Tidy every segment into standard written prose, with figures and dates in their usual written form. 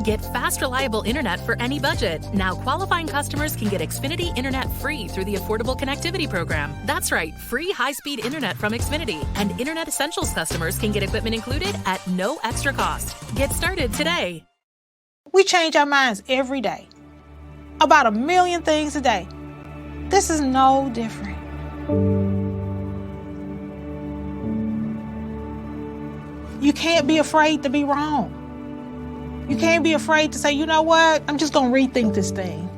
Get fast, reliable internet for any budget. Now qualifying customers can get Xfinity Internet free through the Affordable Connectivity Program. That's right, free high-speed internet from Xfinity. And Internet Essentials customers can get equipment included at no extra cost. Get started today. We change our minds every day. About 1 million things a day. This is no different. You can't be afraid to be wrong. You can't be afraid to say, you know what, I'm just going to rethink this thing.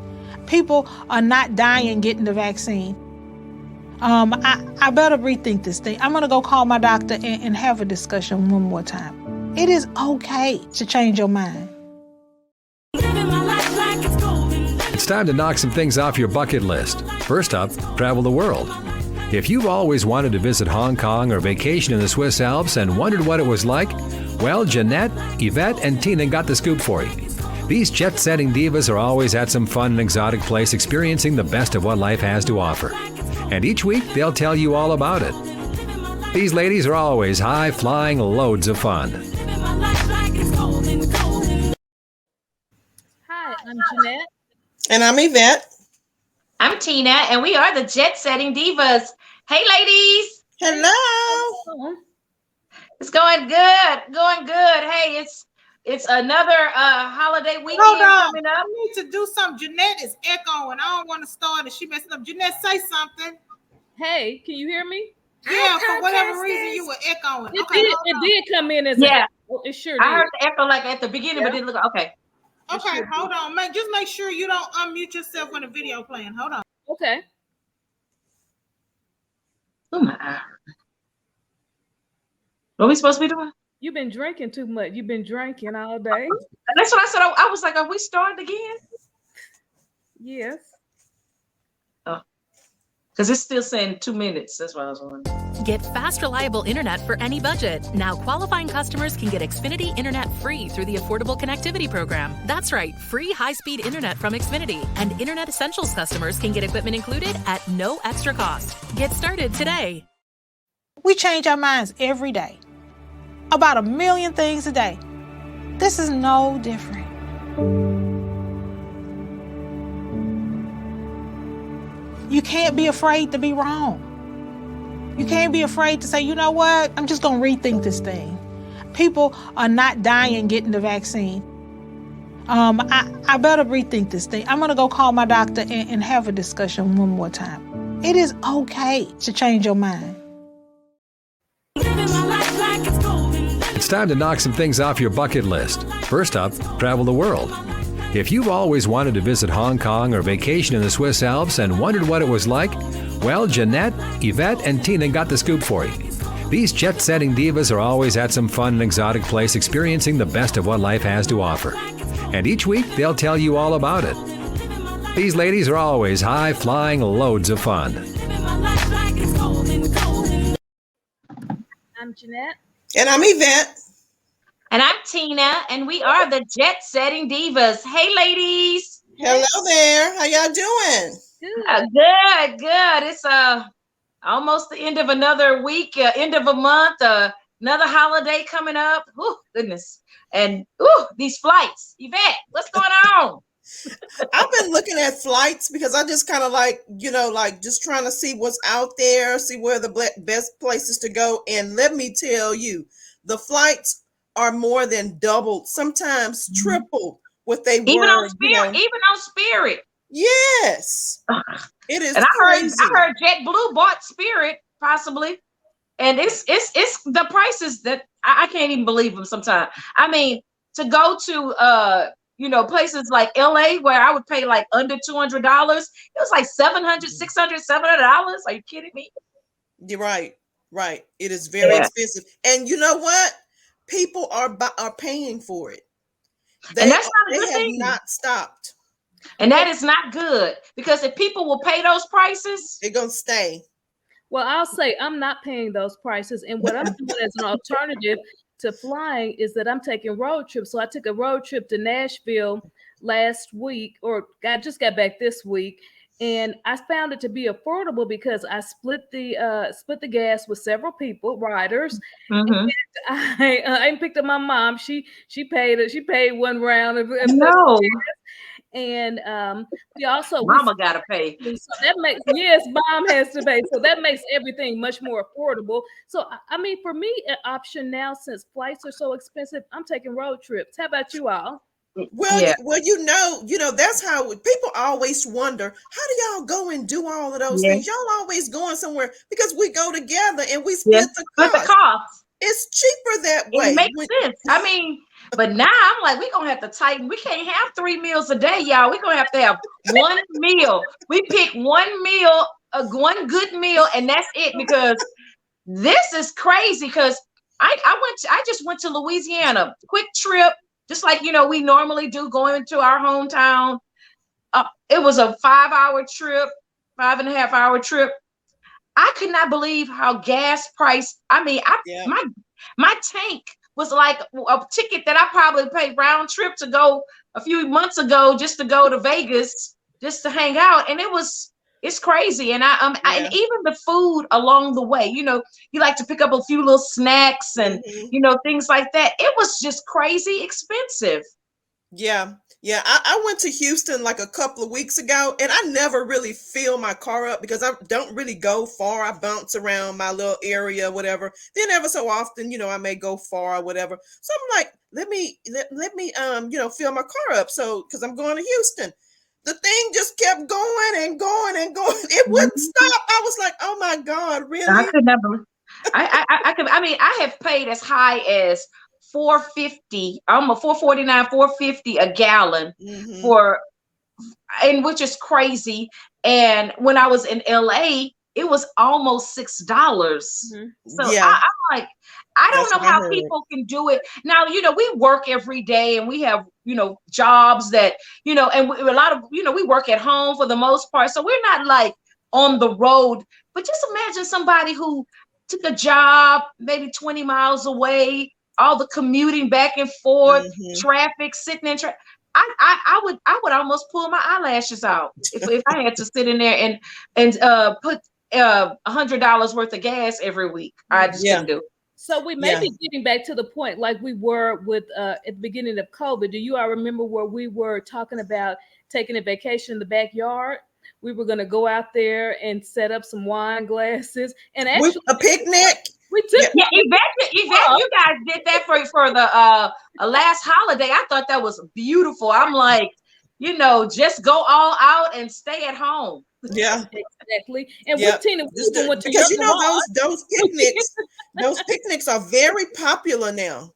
People are not dying getting the vaccine. I better rethink this thing. I'm going to go call my doctor and have a discussion one more time. It is okay to change your mind. It's time to knock some things off your bucket list. First up, travel the world. If you've always wanted to visit Hong Kong or vacation in the Swiss Alps and wondered what it was like, well, Jeanette, Yvette, and Tina got the scoop for you. These jet setting divas are always at some fun and exotic place experiencing the best of what life has to offer. And each week, they'll tell you all about it. These ladies are always high-flying loads of fun. Hi, I'm Jeanette. And I'm Yvette. I'm Tina, and we are the Jet Setting Divas. Hey, ladies. Hello. It's going good, going good. Hey, it's another holiday weekend coming up. I need to do something. Jeanette is echoing. I don't want to start and she messing up. Jeanette, say something. Hey, can you hear me? Yeah, for whatever reason you were echoing. It did come in as it sure did. I heard the echo like at the beginning, but it looked okay. Okay, hold on. Just make sure you don't unmute yourself when the video playing. Hold on. Okay. Oh my. What are we supposed to be doing? You've been drinking too much. You've been drinking all day. That's what I said. I was like, are we starting again? Yes. Oh. Because it's still saying 2 minutes. That's what I was wondering. Get fast, reliable internet for any budget. Now qualifying customers can get Xfinity Internet free through the Affordable Connectivity Program. That's right, free high-speed internet from Xfinity. And Internet Essentials customers can get equipment included at no extra cost. Get started today. We change our minds every day. About 1 million things a day. This is no different. You can't be afraid to be wrong. You can't be afraid to say, you know what, I'm just going to rethink this thing. People are not dying getting the vaccine. I better rethink this thing. I'm going to go call my doctor and have a discussion one more time. It is okay to change your mind. It's time to knock some things off your bucket list. First up, travel the world. If you've always wanted to visit Hong Kong or vacation in the Swiss Alps and wondered what it was like, well, Jeanette, Yvette, and Tina got the scoop for you. These jet setting divas are always at some fun and exotic place experiencing the best of what life has to offer. And each week, they'll tell you all about it. These ladies are always high-flying loads of fun. I'm Jeanette. And I'm Yvette. And I'm Tina, and we are the Jet Setting Divas. Hey, ladies. Hello there. How y'all doing? Good, good. It's almost the end of another week, end of a month, another holiday coming up. Oh, goodness. And these flights. Yvette, what's going on? I've been looking at flights because I just kind of like just trying to see what's out there, see where the best places to go. And let me tell you, the flights are more than doubled, sometimes tripled what they even were. On Spirit, even on Spirit. Yes. It is and crazy. I heard JetBlue bought Spirit, possibly. And it's the prices that I can't even believe them sometimes. I mean, to go to places like LA where I would pay like under $200, it was like $700, $700. Are you kidding me? You're right. Right. It is very expensive. And you know what? People are paying for it. And that's not a good thing. thing. Not stopped. And that is not good, because if people will pay those prices, they're going to stay. Well, I'll say I'm not paying those prices. And what I'm doing as an alternative to flying is that I'm taking road trips. So I took a road trip to Nashville last week, or I just got back this week. and I found it to be affordable because I split the gas with several people, riders. Mhm. I picked up my mom. She paid one round of No, and we also mama gotta pay. so that makes, yes, mom has to pay. So that makes everything much more affordable. So I mean, for me, an option now, since flights are so expensive, I'm taking road trips. How about you all? Well, Yeah. that's how people always wonder, how do y'all go and do all of those Yeah. things? Y'all always going somewhere because we go together and we Yeah. split the But the cost. cost, It's cheaper that it way. makes sense. I mean, but now I'm like, we're gonna have to tighten. We can't have 3 meals a day, y'all. We're gonna have one meal. We pick one meal, one good meal, and that's it, because this is crazy. Because I just went to Louisiana, quick trip, just like we normally do, going to our hometown. It was a 5-hour trip, 5.5-hour trip. I could not believe how gas price. I mean, Yeah. my tank was like a ticket that I probably paid round trip to go a few months ago, just to go to Vegas, just to hang out, and it's crazy. And and even the food along the way, you like to pick up a few little snacks and things like that. It was just crazy expensive. Yeah. Yeah. I went to Houston like a couple of weeks ago, and I never really fill my car up because I don't really go far. I bounce around my little area, whatever. Then ever so often, I may go far or whatever. So I'm like, let me fill my car up. So, because I'm going to Houston. The thing just kept going and going and going. It wouldn't stop. I was like, oh my God, I really? could never. I mean, I have paid as high as 450, almost 449, 450 a gallon Mm-hmm. for, and which is crazy. And when I was in LA, it was almost $6. So Yeah, I'm like, I don't that's know what I how heard. people can do it. Now, we work every day, and we have, jobs that, and a lot of, we work at home for the most part. So we're not like on the road. But just imagine somebody who took a job maybe 20 miles away, all the commuting back and forth, Mm-hmm. traffic, sitting in traffic. I would almost pull my eyelashes out if I had to sit in there and put $100 worth of gas every week. I just couldn't do it. So we may be getting back to the point like we were with at the beginning of COVID. Do you all remember where we were talking about taking a vacation in the backyard? We were going to go out there and set up some wine glasses, and actually a picnic. we took. Yeah, Yvette, you guys did that for the last holiday. I thought that was beautiful. I'm like, just go all out and stay at home. Yeah, exactly. And with Tina, we even went to because your those picnics are very popular now.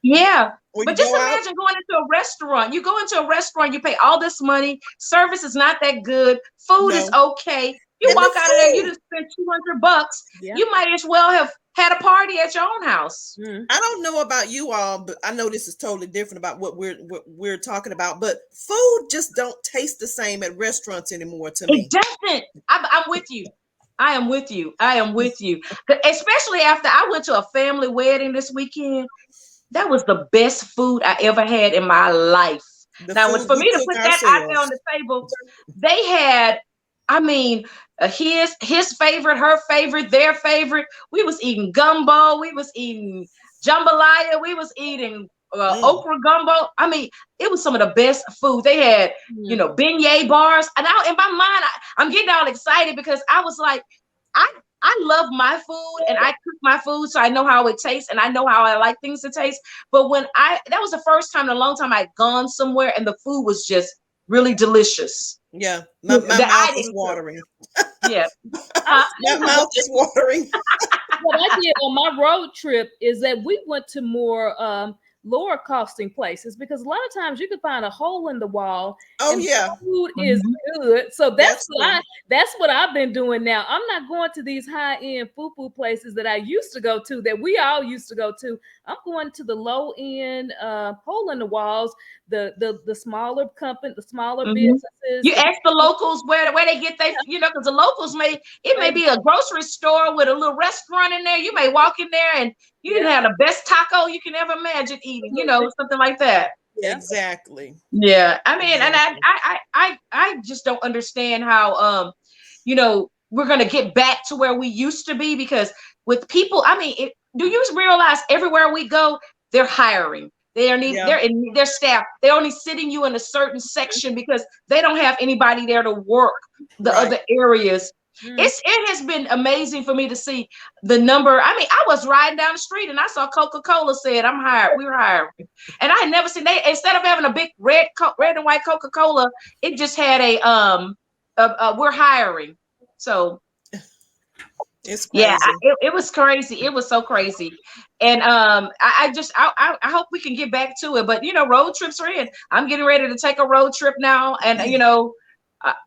Yeah. When But just imagine going into a restaurant. You go into a restaurant, you pay all this money, service is not that good, food is okay. You walk out of there, you just spent $200. Yeah. You might as well have had a party at your own house. I don't know about you all, but I know this is totally different about what we're talking about. But food just don't taste the same at restaurants anymore to me. It doesn't. I'm with you. I am with you. Especially after I went to a family wedding this weekend. That was the best food I ever had in my life. Now, for me to put that out there on the table, they had, I mean, his favorite, her favorite, their favorite. We was eating gumbo. We was eating jambalaya. We was eating okra gumbo. I mean, it was some of the best food. They had, beignet bars. And now in my mind, I'm getting all excited because I was like, I love my food and I cook my food, so I know how it tastes and I know how I like things to taste. But that was the first time in a long time I'd gone somewhere and the food was just really delicious. Yeah, my mouth is watering. Yeah, my mouth is watering. What I did on my road trip is that we went to more lower costing places because a lot of times you can find a hole in the wall. And the food is good. So that's what I've been doing now. I'm not going to these high-end foo-foo places that I used to go to, that we all used to go to. I'm going to the low-end hole in the walls, the smaller company, the smaller businesses. You ask the locals where they get their, because the locals may be a grocery store with a little restaurant in there. You may walk in there and you can have the best taco you can ever imagine eating, something like that. Exactly. Yeah, I mean, and I just don't understand how we're gonna get back to where we used to be, because with people, I mean, do you realize everywhere we go, they're hiring. They're in their staff. They're only sitting you in a certain section because they don't have anybody there to work the other areas. It has been amazing for me to see the number. I mean, I was riding down the street and I saw Coca-Cola said, "I'm hired. We're hiring," and I had never seen they, instead of having a big red and white Coca-Cola, it just had a "we're hiring." So it's crazy. Yeah, it was crazy. It was so crazy. And I hope we can get back to it. But road trips are in. I'm getting ready to take a road trip now, and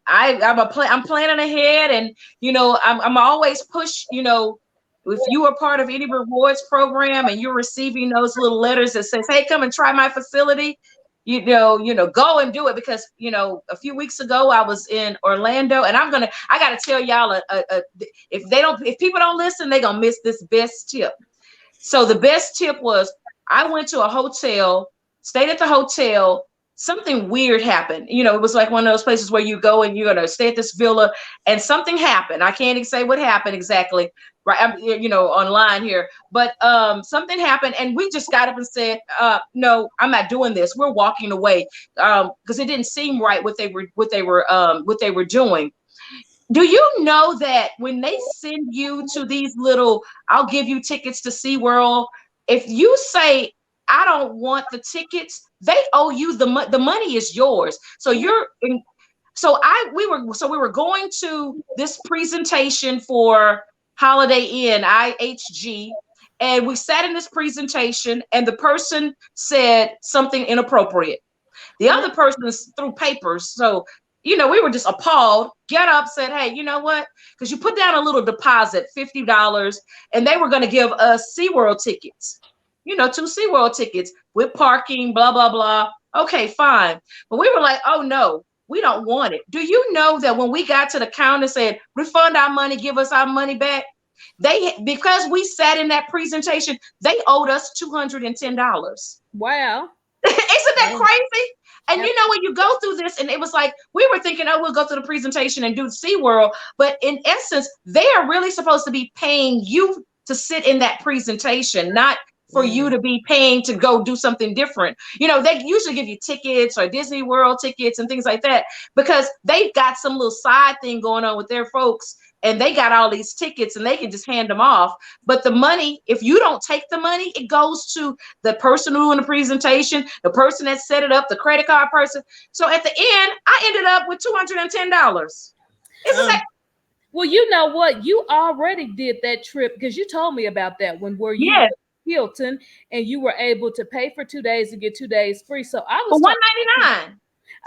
I'm planning ahead, and I'm always push. If you are part of any rewards program and you're receiving those little letters that says, "Hey, come and try my facility," go and do it, because a few weeks ago I was in Orlando, and I gotta tell y'all if people don't listen, they're gonna miss this best tip. So the best tip was, I went to a hotel, stayed at the hotel. Something weird happened. It was like one of those places where you go and you're gonna stay at this villa, and something happened. I can't even say what happened exactly, right? I'm, online here, but something happened, and we just got up and said, "No, I'm not doing this. We're walking away," because it didn't seem right what they were doing. Do you know that when they send you to these little, "I'll give you tickets to SeaWorld," if you say, "I don't want the tickets," they owe you the money is yours. So we were going to this presentation for Holiday Inn, IHG, and we sat in this presentation, and the person said something inappropriate. The other person threw papers. So we were just appalled. Get up, said, "Hey, you know what? Because you put down a little deposit, $50, and they were going to give us SeaWorld tickets, 2 SeaWorld tickets with parking, blah, blah, blah." Okay, fine. But we were like, "Oh, no, we don't want it." Do you know that when we got to the counter and said, "Refund our money, give us our money back," because we sat in that presentation, they owed us $210. Wow. Isn't that crazy? And when you go through this, and it was like, we were thinking, "Oh, we'll go through the presentation and do SeaWorld." But in essence, they are really supposed to be paying you to sit in that presentation, not for you to be paying to go do something different. They usually give you tickets or Disney World tickets and things like that, because they've got some little side thing going on with their folks, and they got all these tickets and they can just hand them off. But the money, if you don't take the money, it goes to the person doing the presentation, the person that set it up, the credit card person. So at the end, I ended up with $210. Isn't that? Well, you know what? You already did that trip, because you told me about that one where you were at Hilton and you were able to pay for 2 days and get 2 days free. So I was $199.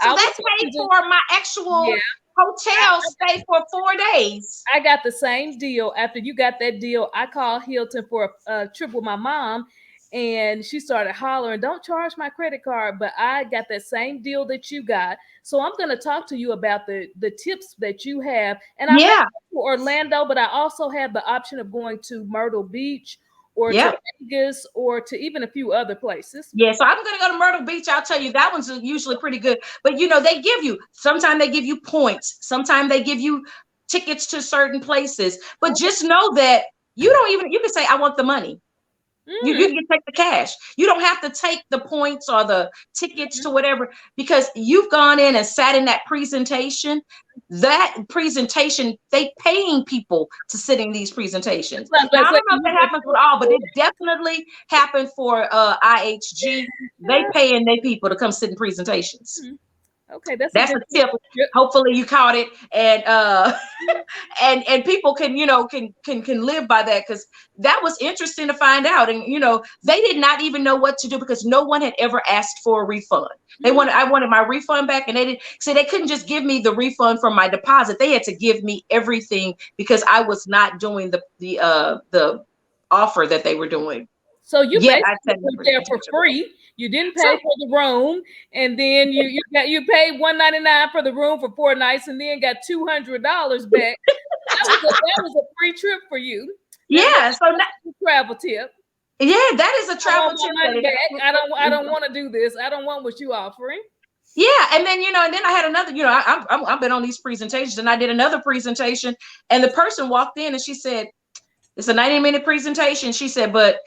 So that's paid for my actual hotel stay for 4 days. I got the same deal. After you got that deal, I called Hilton for a trip with my mom, and she started hollering, "Don't charge my credit card." But I got that same deal that you got. So I'm going to talk to you about the tips that you have. And I'm to Orlando, but I also have the option of going to Myrtle Beach or to Vegas or to even a few other places. Yeah, so I'm going to go to Myrtle Beach. I'll tell you, that one's usually pretty good. But, sometimes they give you points. Sometimes they give you tickets to certain places. But just know that you can say, "I want the money." You can take the cash. You don't have to take the points or the tickets to whatever, because you've gone in and sat in that presentation. That presentation, they paying people to sit in these presentations. Now, I don't know if that happens with all, but it definitely happened for IHG. They paying their people to come sit in presentations. Okay, that's a tip. Hopefully you caught it, and and people can live by that, because that was interesting to find out. And they did not even know what to do, because no one had ever asked for a refund. I wanted my refund back, and they couldn't just give me the refund from my deposit. They had to give me everything, because I was not doing the offer that they were doing. So you basically went there for free. You didn't pay for the room, and then you paid $199 for the room for 4 nights, and then got $200 back. That was a free trip for you. Yeah. So travel tip. Yeah, that is a travel tip. I don't want to do this. I don't want what you offering. Yeah, and then and then I had another. I've been on these presentations, and I did another presentation, and the person walked in and she said, "It's a 90-minute presentation." She said, "But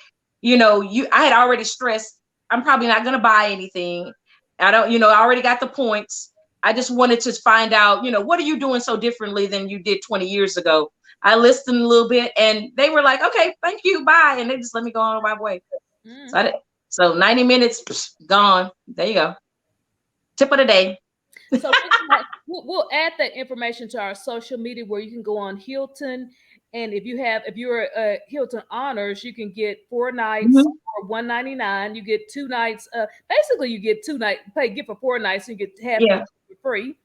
I had already stressed. I'm probably not going to buy anything. I don't, I already got the points. I just wanted to find out, what are you doing so differently than you did 20 years ago?" I listened a little bit, and they were like, "Okay, thank you, bye," and they just let me go on my way. So 90 minutes gone. There you go. Tip of the day. So we'll add that information to our social media where you can go on Hilton, and if you're a Hilton Honors, you can get 4 nights for $199. You get 2 nights. Basically, you get 2 nights. Get for 4 nights, and you get half for free.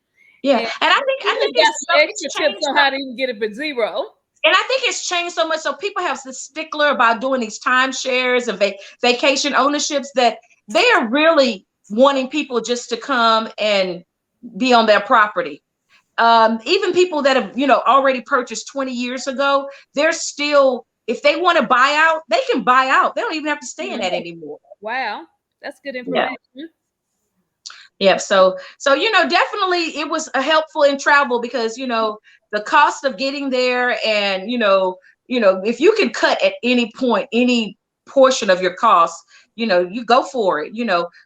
Yeah, and I think it's extra tips on how to even get it for $0. And I think it's changed so much. So people have this stickler about doing these timeshares and vacation ownerships that they are really wanting people just to come and be on their property. Even people that have, already purchased 20 years ago, they're still, if they want to buy out, they can buy out. They don't even have to stay in that anymore. Wow. That's good information. Yeah. So, definitely it was helpful in travel because, the cost of getting there and, if you can cut at any point, any portion of your costs, you go for it,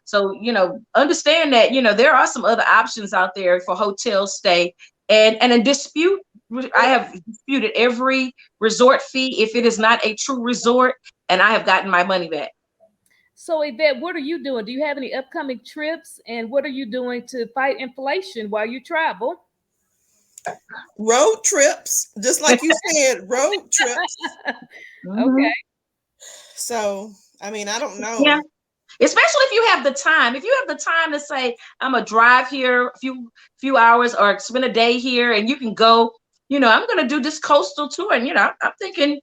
so, understand that, there are some other options out there for hotel stay and a dispute. I have disputed every resort fee if it is not a true resort, and I have gotten my money back. So Yvette, what are you doing? Do you have any upcoming trips, and what are you doing to fight inflation while you travel? Road trips, just like you said, road trips. Okay. So, I mean, I don't know. Yeah. Especially if you have the time. If you have the time to say, I'm gonna drive here a few hours or spend a day here, and you can go, I'm gonna do this coastal tour. And I'm thinking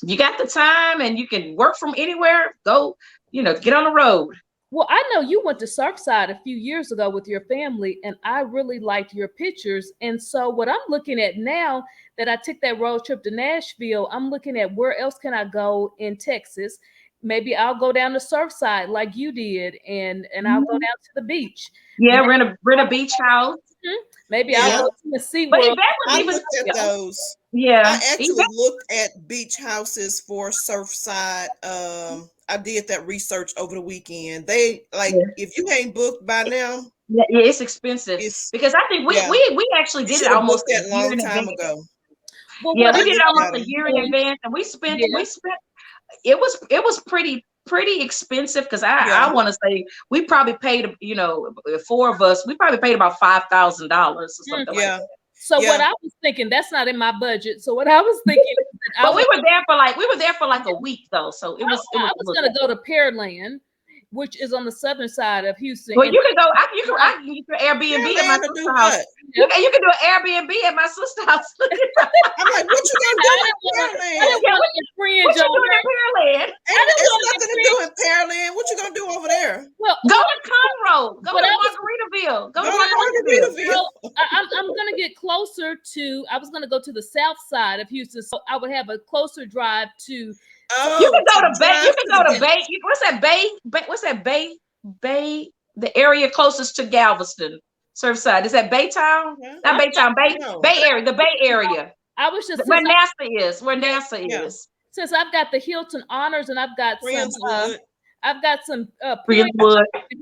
you got the time and you can work from anywhere, go, get on the road. Well, I know you went to Surfside a few years ago with your family, and I really liked your pictures. And so what I'm looking at now that I took that road trip to Nashville, I'm looking at where else can I go in Texas. Maybe I'll go down to Surfside like you did, and I'll go down to the beach. Yeah, rent a beach house. Maybe I'll go to the SeaWorld. But I looked at those. Yeah, I actually looked at beach houses for Surfside. I did that research over the weekend. They if you ain't booked by now, it's expensive. Because I think we actually did it almost that long time ago. Well, we did it almost a year in advance, and we spent. It was pretty expensive because I want to say we probably paid, 4 of us, we probably paid about $5,000 or something like that. So what I was thinking, that's not in my budget. So what I was thinking, but we were there for like a week though. So I was going to go to Pearland, which is on the southern side of Houston. Well, you can go. I can get your Airbnb at my sister's house. You can do an Airbnb at my sister's house. I'm like, what you gonna do in Pearland? What you doing in Pearland? There's nothing to do in Pearland. What you gonna do over there? Well, go to Conroe. Go to Margaritaville. Go to Margaritaville. Well, I'm gonna get closer to. I was gonna go to the south side of Houston, so I would have a closer drive to. Oh, you can go to Bay. You can go to Bay. What's that Bay? What's that Bay? Bay. The area closest to Galveston, Surfside. Is that Baytown? Yeah. Not Baytown. Bay Area. The Bay Area. I was just where NASA is. Where NASA is. Since I've got the Hilton Honors and I've got some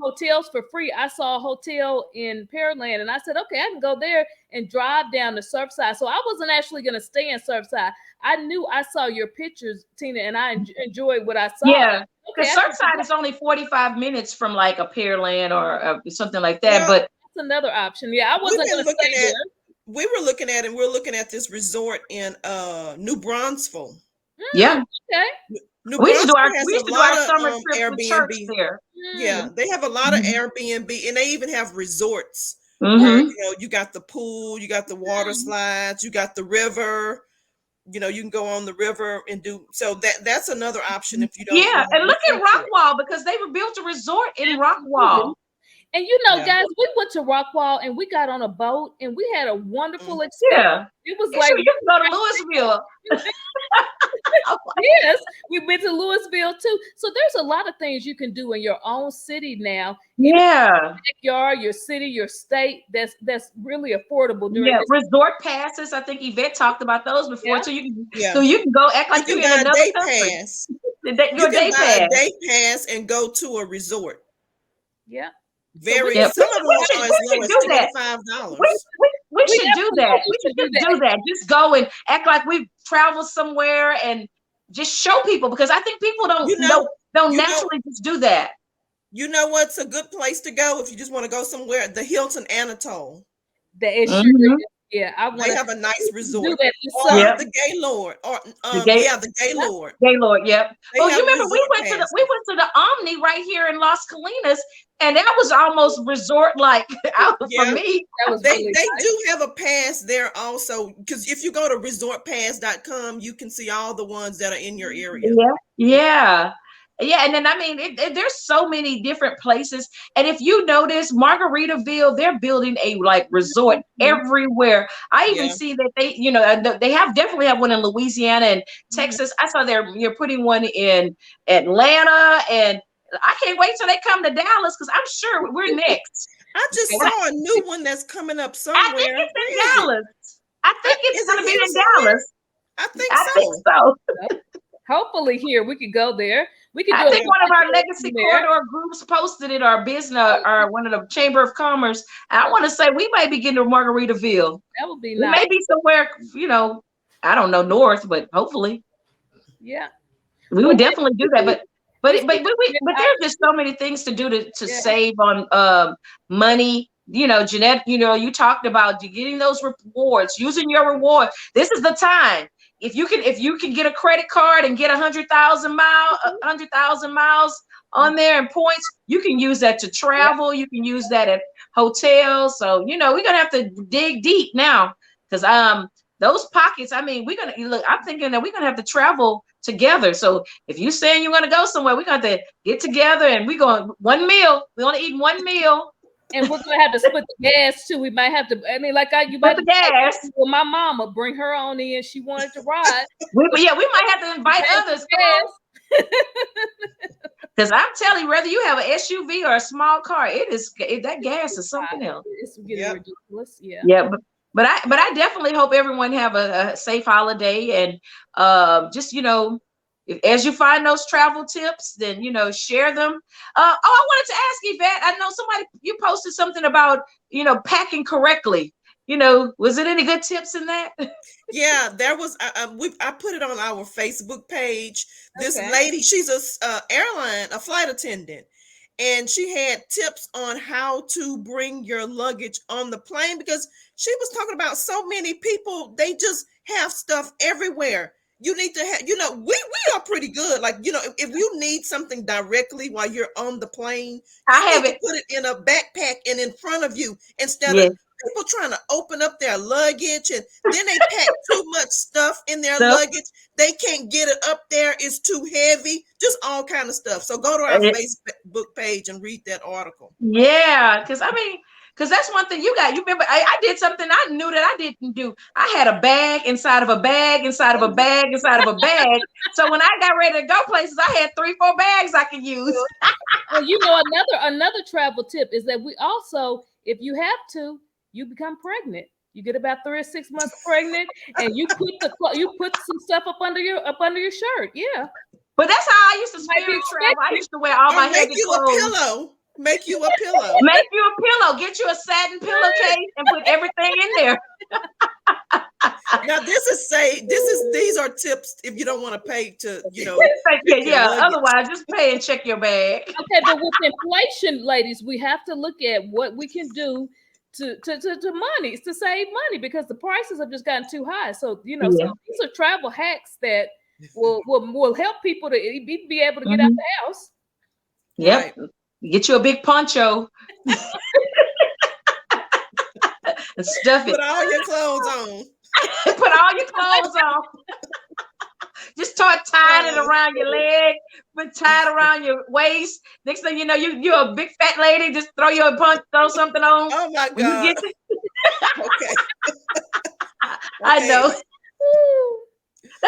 hotels for free. I saw a hotel in Pearland, and I said, okay, I can go there and drive down to Surfside. So I wasn't actually going to stay in Surfside. I knew I saw your pictures, Tina, and I enjoyed what I saw. Yeah, because Surfside is only 45 minutes from like a Pearland or something like that. Yeah, but that's another option. Yeah, I wasn't going to stay there. We were looking at, and we're looking at this resort in New Braunfels. Yeah. Okay. We used to do our summer trip to church there. Yeah, they have a lot of Airbnb, and they even have resorts where you got the pool, you got the water slides, you got the river. You can go on the river and do so. That's another option if you don't. Yeah, and look at Rockwall because they built a resort in Rockwall. And guys, we went to Rockwall and we got on a boat and we had a wonderful experience. Yeah. It was like you can go to Louisville. Yes, we've been to Louisville too. So there's a lot of things you can do in your own city now. Even your backyard, your city, your state. That's really affordable during this. Resort passes. I think Yvette talked about those before too. So you can go act like you're in another country. Pass. You can buy a day pass and go to a resort. Yeah. Some of them are as low as $25. We should do that. We should do that. Just go and act like we've traveled somewhere and just show people, because I think people don't naturally just do that. You know what's a good place to go if you just want to go somewhere? The Hilton Anatole. They have a nice resort. The Gaylord, the Gaylord. Gaylord, yep. You remember we went to the Omni right here in Las Colinas, and that was almost resort like for me. They do have a pass there also, because if you go to resortpass.com, you can see all the ones that are in your area. Yeah, and then I mean, there's so many different places, and if you notice, Margaritaville, they're building a resort everywhere. I even see that they definitely have one in Louisiana and Texas. I saw you're putting one in Atlanta, and I can't wait till they come to Dallas, because I'm sure we're next. I just saw a new one that's coming up somewhere. I think it's in Dallas. I think it's going to be in Dallas. I think so. Hopefully here we could go there. We could. I think one of our legacy corridor groups posted it. Our business, or one of the Chamber of Commerce. I want to say we might be getting to Margaritaville. That would be nice. Maybe somewhere, I don't know, north, but hopefully. Yeah. We would definitely do that, but there's just so many things to do to save on money. Jeanette, you talked about getting those rewards, using your reward. This is the time. If you can get a credit card and get 100,000 miles on there and points, you can use that to travel. You can use that at hotels. So we're gonna have to dig deep now, because those pockets. I mean, I'm thinking that we're gonna have to travel together. So if you're saying you're gonna go somewhere, we're gonna have to get together and we're going one meal. We're gonna eat one meal. And we're gonna have to split the gas too. We might have to. I mean, you might the gas. Well, my mama bring her on in. She wanted to ride. we might have to invite others. Because I'm telling you, whether you have an SUV or a small car, that gas is something else. It's getting ridiculous. Yeah. But I definitely hope everyone have a safe holiday, and just as you find those travel tips, then share them. I wanted to ask Yvette. I know you posted something about packing correctly. Was it any good tips in that? Yeah, there was. I put it on our Facebook page. This lady, she's a flight attendant, and she had tips on how to bring your luggage on the plane, because she was talking about so many people, they just have stuff everywhere. You need to have, we are pretty good. If you need something directly while you're on the plane, put it in a backpack and in front of you, instead of people trying to open up their luggage, and then they pack too much stuff in their luggage. They can't get it up there. It's too heavy, just all kind of stuff. So go to our Facebook page and read that article. Yeah. Because that's one thing you remember, I did something I knew that I didn't do. I had a bag inside of a bag, inside of a bag, inside of a bag. So when I got ready to go places, I had 3-4 bags I could use. Well, another travel tip is that we also, if you have to, you become pregnant. You get about 3 or 6 months pregnant, and you put some stuff up under your shirt. Yeah. But that's how I used to spirit travel. I used to wear all my heavy clothes. Make you a pillow. Make you a pillow. Get you a satin pillowcase and put everything in there. Now these are tips if you don't want to pay to, otherwise just pay and check your bag. Okay, but with inflation, ladies, we have to look at what we can do to money, to save money, because the prices have just gotten too high. So so these are travel hacks that will help people to be able to get out the house. Yep. Right. Get you a big poncho and stuff it. Put all your clothes on. Put all your clothes on. Just start tying it around your leg, but tie it around your waist. Next thing you know, you're a big fat lady. Just throw something on. Oh my God. Okay. I know.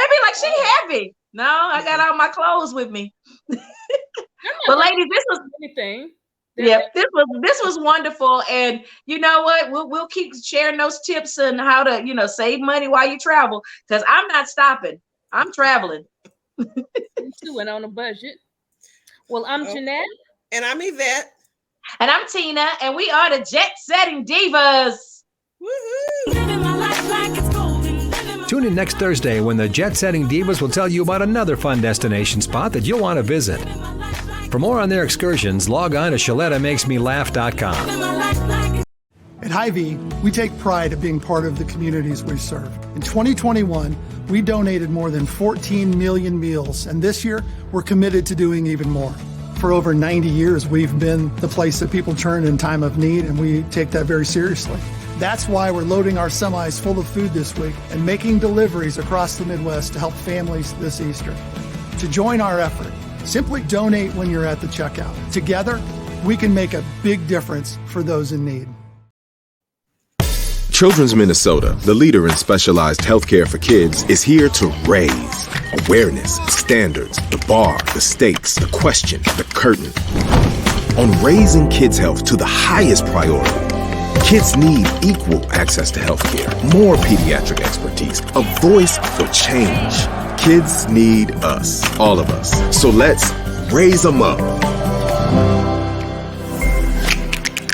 be like, she heavy. No, I got all my clothes with me. But ladies, this was anything. Yeah, this was wonderful. And you know what? We'll keep sharing those tips on how to, save money while you travel. Because I'm not stopping. I'm traveling. Me too, and on a budget. Well, I'm Jeanette. And I'm Yvette. And I'm Tina. And we are the Jet Setting Divas. Woohoo! Tune in next Thursday when the Jet Setting Divas will tell you about another fun destination spot that you'll want to visit. For more on their excursions, log on to ShalettaMakesMeLaugh.com. At Hy-Vee, we take pride at being part of the communities we serve. In 2021, we donated more than 14 million meals, and this year, we're committed to doing even more. For over 90 years, we've been the place that people turn in time of need, and we take that very seriously. That's why we're loading our semis full of food this week and making deliveries across the Midwest to help families this Easter. To join our effort, simply donate when you're at the checkout. Together, we can make a big difference for those in need. Children's Minnesota, the leader in specialized healthcare for kids, is here to raise awareness, standards, the bar, the stakes, the question, the curtain. On raising kids' health to the highest priority, kids need equal access to healthcare, more pediatric expertise, a voice for change. Kids need us, all of us. So let's raise them up.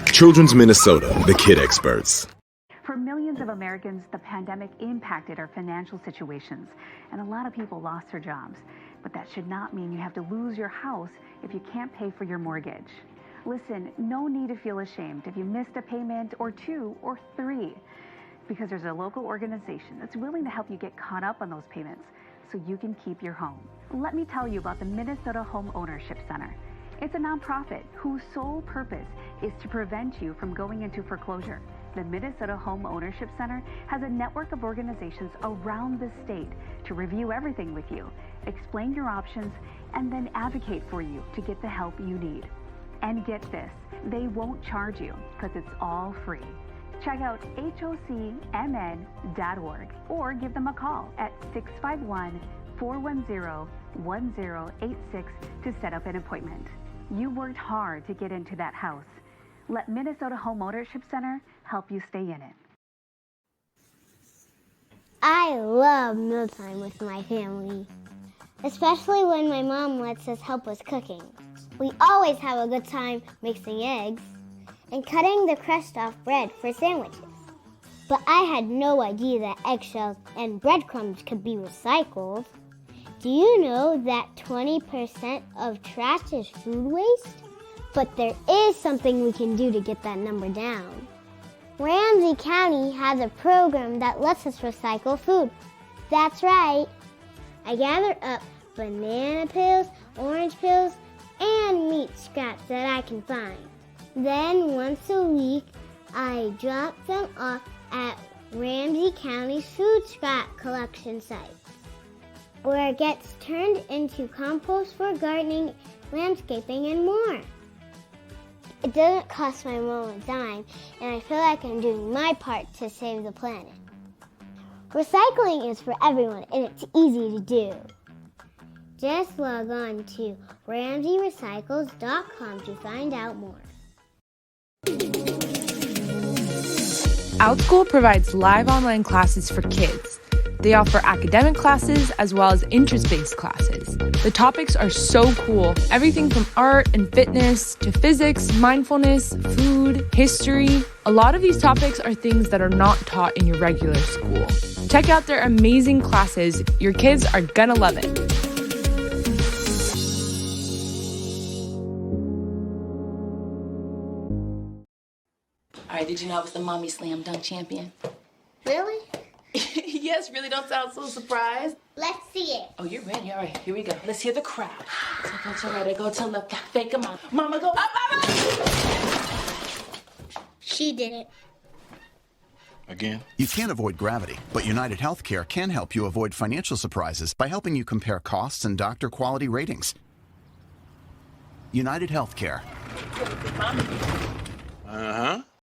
Children's Minnesota, the kid experts. For millions of Americans, the pandemic impacted our financial situations, and a lot of people lost their jobs. But that should not mean you have to lose your house if you can't pay for your mortgage. Listen, no need to feel ashamed if you missed a payment or 2 or 3, because there's a local organization that's willing to help you get caught up on those payments so you can keep your home. Let me tell you about the Minnesota Home Ownership Center. It's a nonprofit whose sole purpose is to prevent you from going into foreclosure. The Minnesota Home Ownership Center has a network of organizations around the state to review everything with you, explain your options, and then advocate for you to get the help you need. And get this, they won't charge you because it's all free. Check out hocmn.org or give them a call at 651-410-1086 to set up an appointment. You worked hard to get into that house. Let Minnesota Home Ownership Center help you stay in it. I love mealtime with my family, especially when my mom lets us help with cooking. We always have a good time mixing eggs and cutting the crust off bread for sandwiches. But I had no idea that eggshells and breadcrumbs could be recycled. Do you know that 20% of trash is food waste? But there is something we can do to get that number down. Ramsey County has a program that lets us recycle food. That's right. I gather up banana peels, orange peels, and meat scraps that I can find. Then once a week, I drop them off at Ramsey County's food scrap collection site, where it gets turned into compost for gardening, landscaping, and more. It doesn't cost my mom a dime, and I feel like I'm doing my part to save the planet. Recycling is for everyone, and it's easy to do. Just log on to RamseyRecycles.com to find out more. OutSchool provides live online classes for kids. They offer academic classes as well as interest-based classes. The topics are so cool. Everything from art and fitness to physics, mindfulness, food, history. A lot of these topics are things that are not taught in your regular school. Check out their amazing classes. Your kids are gonna love it. All right, did you know I was the Mommy Slam Dunk Champion? Really? Yes, really, don't sound so surprised. Let's see it. Oh, you're ready. All right, here we go. Let's hear the crowd. So go to right, go to left, fake them out. Mama, go up, mama! She did it. Again? You can't avoid gravity, but United Healthcare can help you avoid financial surprises by helping you compare costs and doctor quality ratings. United Healthcare. Uh-huh.